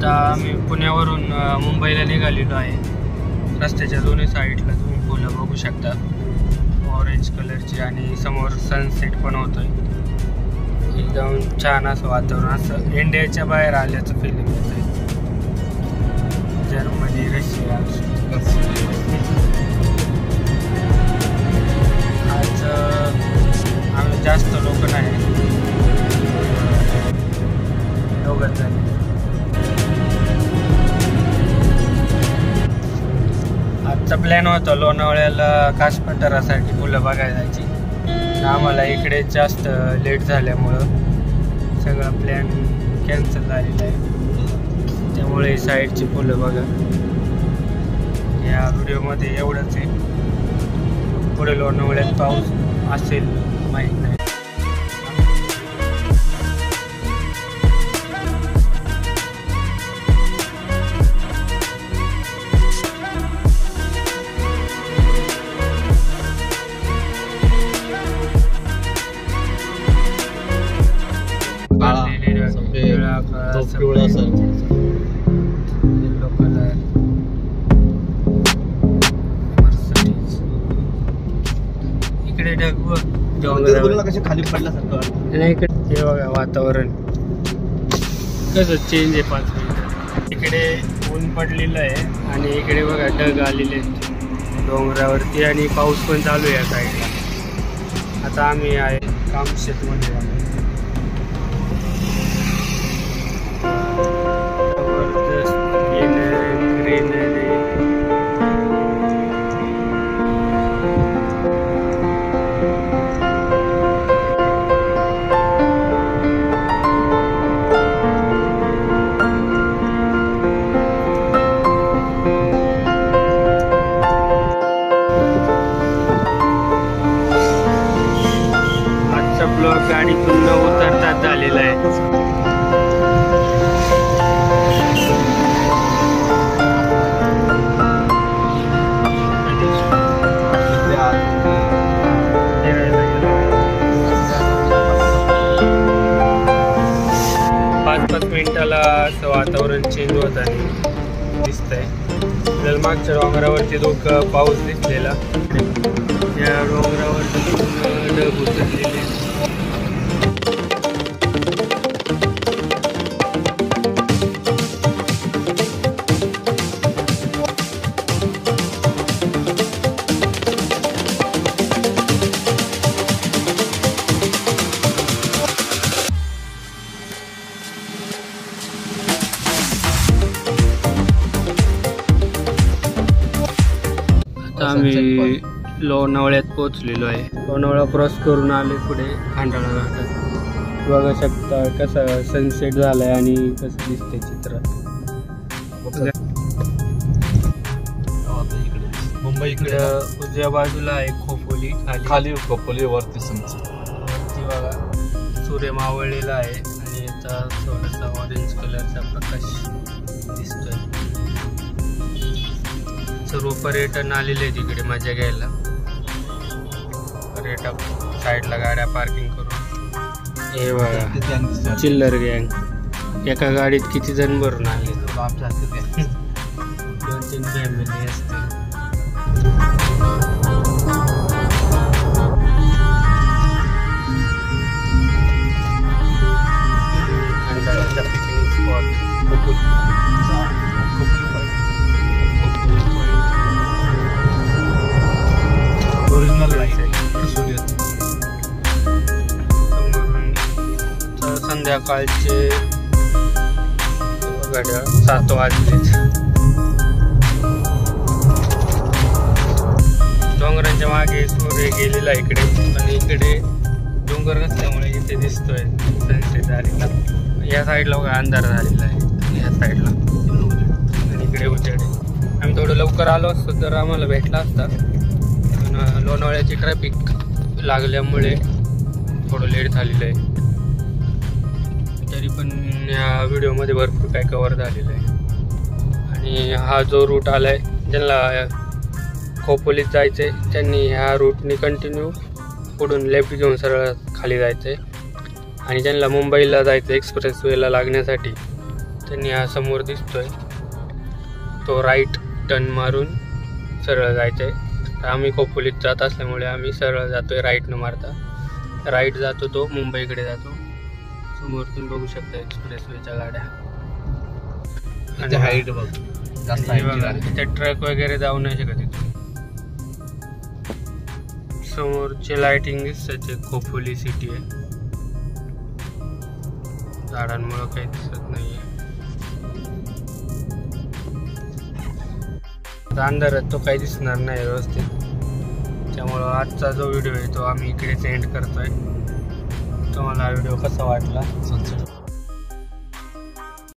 आता आम्ही पुण्यावरून मुंबईला निघालेलो आहे. रस्त्याच्या दोन्ही साईडला तुम्ही फुलं बघू शकता, ऑरेंज कलरची, आणि समोर सनसेट पण होतोय. एकदम छान असं वातावरण, असं इंडियाच्या बाहेर आल्याचं फिलिंग येतंय. Germany, Russia. आज आम्ही जास्त लोक नाही, दोघंच जण. आजचा प्लॅन होता लोणावळ्याला कास पठारासाठी फुलं बघायला जायची. आम्हाला इकडे जास्त लेट झाल्यामुळं सगळा प्लॅन कॅन्सल झालेला आहे. त्यामुळे साईडची फुलं बघा. या व्हिडिओमध्ये एवढंच आहे. पुढे लोणावळ्यात पाऊस असेल माहीत नाही. इकडे खाली पडल्यासारखं नाही. इकडे बघा वातावरण कसं चेंज आहे 5 मिनिट. इकडे ऊन पडलेलं आहे आणि इकडे बघा ढग आलेले आहेत डोंगरावरती, आणि पाऊस पण चालू आहे या साईडला. आता आम्ही आहे कामशेतमध्ये. ग्रीनरी. 5 मिनिटाला असं वातावरण चेंज होत आहे दिसतंय. आपल्याला मागच्या डोंगरावरती पाऊस दिसलेला, या डोंगरावरती ढग उतरलेले. आम्ही लोणावळ्यात पोहोचलेलो आहे. लोणावळा क्रॉस करून आले पुढे खंडाळा घाटात. बघू शकता कसं सनसेट झालाय आणि कसं दिसतंय चित्र. मुंबई इकडे उजव्या बाजूला आहे खोपोली, खाली खोपोली, वरती सनसेट. वरती बघा सूर्य मावळलेला आहे आणि याचा थोडासा ऑरेंज कलरचा प्रकाश दिसतोय. सर्व पर्यटन आलेले आहे तिकडे मजा घ्यायला. पर्यटक साईडला गाड्या पार्किंग करून. हे बघा चिल्लर गँग, एका गाडीत किती जण भरून आले. 2-3 फॅमिली असते. खंडाळ्याचा पिकनिक स्पॉट ओरिजिनल संध्याकाळचे 7 वाजलेत. डोंगरांच्या मागे सूर्य गेलेला इकडे, पण इकडे डोंगर नसल्यामुळे इथे दिसतोय सनसेट झालेला. या साईडला बघा अंधार झालेला आहे, या साईडला, आणि इकडे उजेड आहे. आम्ही थोडं लवकर आलो असतो तर आम्हाला भेटला असता, पण लोणावळ्याची ट्रॅफिक लागल्यामुळे थोडं लेट झालेलं आहे. तरी पण या व्हिडिओमध्ये भरपूर काय कवर झालेलं आहे. आणि हा जो रूट आला आहे, ज्यांना खोपोलीत जायचं आहे त्यांनी ह्या रूटनी कंटिन्यू पुढून लेफ्ट घेऊन सरळ खाली जायचं आहे. आणि ज्यांना मुंबईला जायचं एक्सप्रेस वेला लागण्यासाठी त्यांनी हा समोर दिसतोय तो राईट टर्न मारून सरळ जायचं आहे. आम्ही खोपोलीत जात असल्यामुळे आम्ही सरळ जातोय राईट न मारता. राईट जातो तो मुंबईकडे जातो. समोर तुम्ही बघू शकता एक्सप्रेसवेच्या गाड्या आणि हाईट बघ जास्त तिथे ट्रक वगैरे जाऊ नाही शकत इथून. समोरचे लाइटिंग दिसते खोपोली सिटी आहे. झाडांमुळे काही दिसत नाहीये. अंधारात तो काही दिसणार नाही व्यवस्थित. त्यामुळं आजचा जो व्हिडिओ आहे तो आम्ही इकडेच एंड करतोय. तुम्हाला हा व्हिडिओ कसा वाटला? सनसेट